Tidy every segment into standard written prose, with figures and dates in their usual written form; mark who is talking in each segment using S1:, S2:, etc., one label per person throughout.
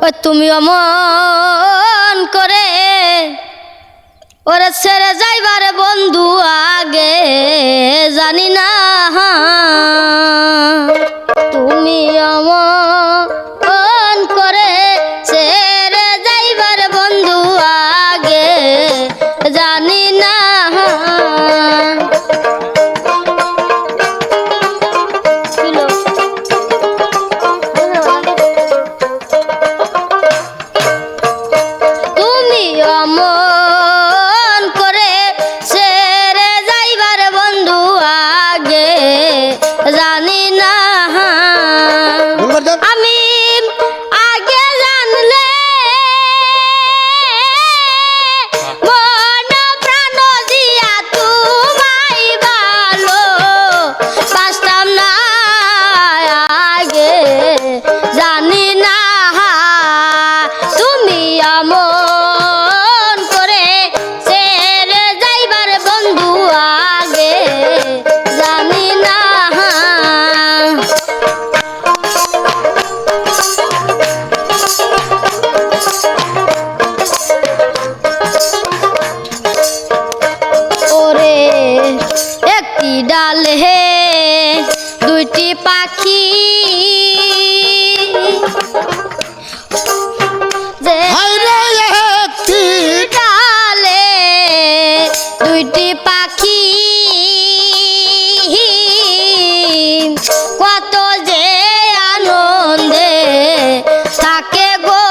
S1: ও তুমি অমন করে ওরে ছেড়ে যাইবার বন্ধু আগে জানি না তুমি অমন করে ছেড়ে যাইবার বন্ধু আগে জানি না তুমি অমন করে ছেড়ে যাইবার বন্ধু আগে জানি না আমি আগে জানলে মন প্রাণ দিয়া তোমায় ভালো বাসতাম না আগে জানি না তুমি অমন করে ছেড়ে যাইবার বন্ধু আগে জানি না ওরে একটি ডালে দুইটি পাখি যে একটি ডালে দুইটি পাখি কত যে আনন্দে থাকে গো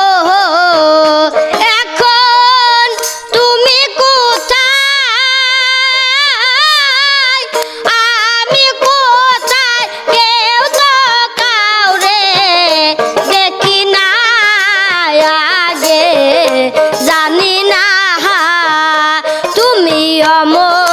S1: এখন তুমি কোথায় আমি কোথায় কেউ তো কাউরে দেখি না আগে জানি না তুমি অমর